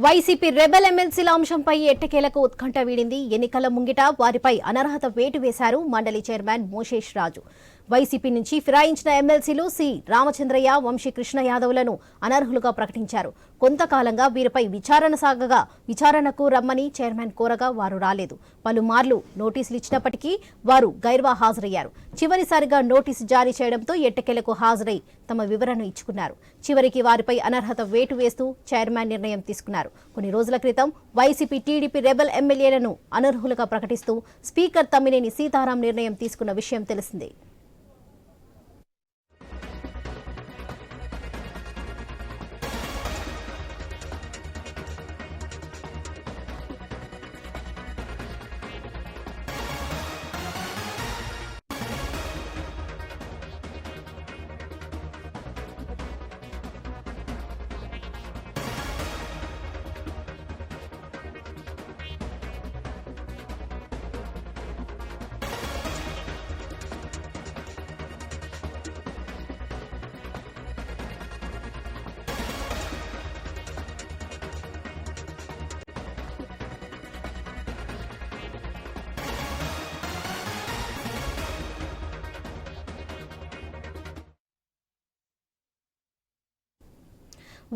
YCP rebel ఎమ్మెల్సీల అంశంపై ఎట్టకేలకు ఉత్కంఠ వీడింది. ఎన్నికల ముంగిట వారిపై అనర్హత వేటు వేశారు మండలి చైర్మన్ మోషేష్ రాజు. వైసీపీ నుంచి ఫిరాయించిన ఎమ్మెల్సీలు సి రామచంద్రయ్య, వంశీ కృష్ణ యాదవ్లను అనర్హులుగా ప్రకటించారు. కొంతకాలంగా వీరిపై విచారణ సాగగా విచారణకు రమ్మని చైర్మన్ కోరగా వారు రాలేదు. పలుమార్లు నోటీసులు ఇచ్చినప్పటికీ వారు గైర్వా హాజరయ్యారు. చివరిసారిగా నోటీసు జారీ చేయడంతో ఎట్టకేలకు హాజరై తమ వివరణ ఇచ్చుకున్నారు. చివరికి వారిపై అనర్హత వేటు వేస్తూ చైర్మన్ నిర్ణయం తీసుకున్నారు. కొన్ని రోజుల క్రితం వైసీపీ, టీడీపీ రెబెల్ ఎమ్మెల్యేలను అనర్హులుగా ప్రకటిస్తూ స్పీకర్ తమ్మినేని సీతారాం నిర్ణయం తీసుకున్న విషయం తెలిసిందే.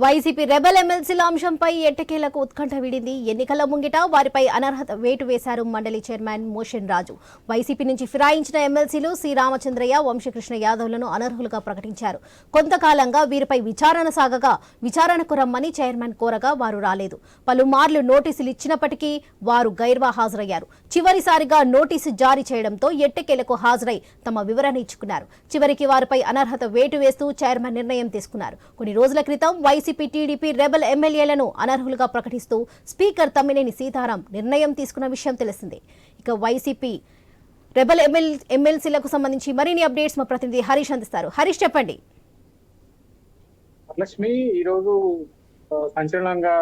వైసీపీ రెబెల్ ఎమ్మెల్సీల అంశంపై ఎట్టకేలకు ఉత్కంఠ వీడింది. ఎన్నికల ముంగిట వారిపై అనర్హత వేటు వేశారు మండలి చైర్మన్ మోషేష్ రాజు. వైసీపీ నుంచి ఫిరాయించిన ఎమ్మెల్సీలు సి రామచంద్రయ్య, వంశీ కృష్ణ యాదవ్లను అనర్హులుగా ప్రకటించారు. కొంతకాలంగా వీరిపై విచారణ సాగగా విచారణకు రమ్మని చైర్మన్ కోరగా వారు రాలేదు. పలుమార్లు నోటీసులు ఇచ్చినప్పటికీ వారు గైర్వా హాజరయ్యారు. చివరిసారిగా నోటీసు జారీ చేయడంతో ఎట్టకేలకు హాజరై తమ వివరణ ఇచ్చుకున్నారు. చివరికి వారిపై అనర్హత వేటు వేస్తూ చైర్మన్ నిర్ణయం తీసుకున్నారు. కొన్ని రోజుల క్రితం వైసీపీ, టీడీపీ రెబెల్ ఎమ్మెల్యేలను అనర్హులుగా ప్రకటిస్తూ స్పీకర్ తమ్మినేని సీతారాం నిర్ణయం తీసుకున్న విషయం తెలిసిందే. ఇక వైసీపీ రెబెల్ ఎమ్మెల్సీలకు సంబంధించి మరిన్ని అప్డేట్స్ మా ప్రతినిధి హరీష్ అందిస్తారు. హరీష్, చెప్పండి. లక్ష్మి, ఈరోజు సంచలనంగా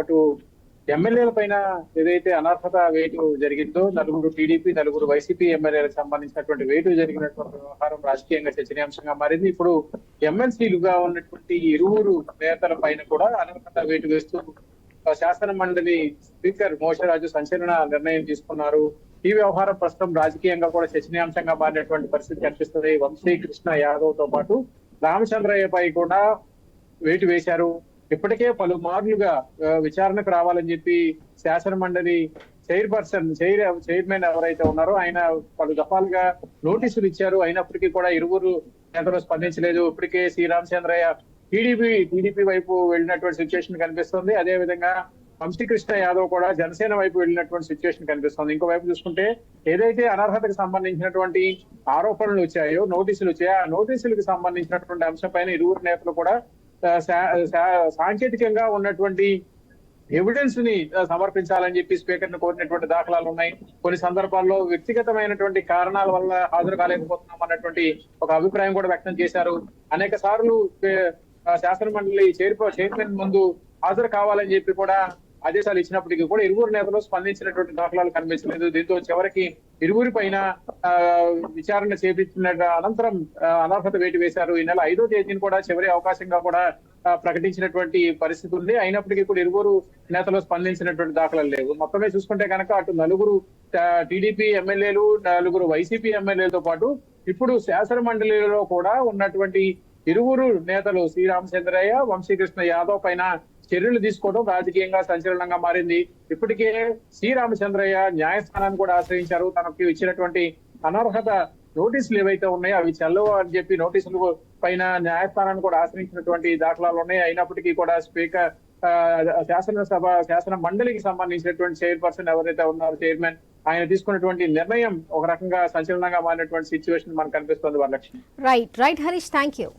అటు ఎమ్మెల్యేల పైన ఏదైతే అనర్హత వేటు జరిగిందో, నలుగురు టీడీపీ, నలుగురు వైసీపీ ఎమ్మెల్యేలకు సంబంధించినటువంటి వేటు జరిగినటువంటి వ్యవహారం రాజకీయంగా చర్చనీయాంశంగా మారింది. ఇప్పుడు ఎమ్మెల్సీలుగా ఉన్నటువంటి ఇరువురు నేతల పైన కూడా అనర్హత వేటు వేస్తూ శాసన మండలి స్పీకర్ మోషరాజు సంచలన నిర్ణయం తీసుకున్నారు. ఈ వ్యవహారం ప్రస్తుతం రాజకీయంగా కూడా చర్చనీయాంశంగా మారినటువంటి పరిస్థితి కనిపిస్తుంది. వంశీ కృష్ణ యాదవ్ తో పాటు రామచంద్రయ్య పై కూడా వేటు వేశారు. ఇప్పటికే పలుమార్లుగా విచారణకు రావాలని చెప్పి శాసన మండలి చైర్మన్ ఎవరైతే ఉన్నారో ఆయన పలు దఫాలుగా నోటీసులు ఇచ్చారు. అయినప్పటికీ కూడా ఇరువురు నేతలు స్పందించలేదు. ఇప్పటికే సి రామచంద్రయ్య టీడీపీ వైపు వెళ్ళినటువంటి సిచ్యువేషన్ కనిపిస్తుంది. అదే విధంగా వంశీ కృష్ణ యాదవ్ కూడా జనసేన వైపు వెళ్ళినటువంటి సిచ్యువేషన్ కనిపిస్తుంది. ఇంకోవైపు చూసుకుంటే ఏదైతే అనర్హతకు సంబంధించినటువంటి ఆరోపణలు వచ్చాయో, నోటీసులు వచ్చాయో, ఆ నోటీసులకు సంబంధించినటువంటి అంశం పైన ఇరువురు నేతలు కూడా సాంకేతికంగా ఉన్నటువంటి ఎవిడెన్స్ ని సమర్పించాలని చెప్పి స్పీకర్ ను కోరినటువంటి దాఖలాలు ఉన్నాయి. కొన్ని సందర్భాల్లో వ్యక్తిగతమైనటువంటి కారణాల వల్ల హాజరు కాలేకపోతున్నాం అన్నటువంటి ఒక అభిప్రాయం కూడా వ్యక్తం చేశారు. అనేక సార్లు శాసన మండలి చైర్మన్ ముందు హాజరు కావాలని చెప్పి కూడా ఆదేశాలు ఇచ్చినప్పటికీ కూడా ఇరువురు నేతలు స్పందించినటువంటి దాఖలాలు కనిపించలేదు. దీంతో చివరికి ఇరువురి పైన విచారణ చేపించిన అనంతరం అనర్హత వేటు వేశారు. ఈ నెల 5వ తేదీని కూడా చివరి అవకాశంగా కూడా ప్రకటించినటువంటి పరిస్థితి ఉంది. అయినప్పటికీ కూడా ఇరువురు నేతలు స్పందించినటువంటి దాఖలాలు లేవు. మొత్తమే చూసుకుంటే కనుక అటు నలుగురు టీడీపీ ఎమ్మెల్యేలు, నలుగురు వైసీపీ ఎమ్మెల్యేలతో పాటు ఇప్పుడు శాసన మండలిలో కూడా ఉన్నటువంటి ఇరువురు నేతలు సి రామచంద్రయ్య, వంశీ కృష్ణ యాదవ్ పైన చర్యలు తీసుకోవడం రాజకీయంగా సంచలనంగా మారింది. ఇప్పటికే సి రామచంద్రయ్య న్యాయస్థానాన్ని కూడా ఆశ్రయించారు. తనకు ఇచ్చినటువంటి అనర్హత నోటీసులు ఏవైతే ఉన్నాయో అవి చెల్లవు అని చెప్పి నోటీసులు పైన న్యాయస్థానాన్ని కూడా ఆశ్రయించినటువంటి దాఖలాలు ఉన్నాయి. అయినప్పటికీ కూడా స్పీకర్ శాసన మండలికి సంబంధించినటువంటి చైర్పర్సన్ ఎవరైతే ఉన్నారో, చైర్మన్, ఆయన తీసుకున్నటువంటి నిర్ణయం ఒక రకంగా సంచలనంగా మారినటువంటి సిచ్యువేషన్ మనకు కనిపిస్తుంది. Varalakshmi. Right Harish, thank you.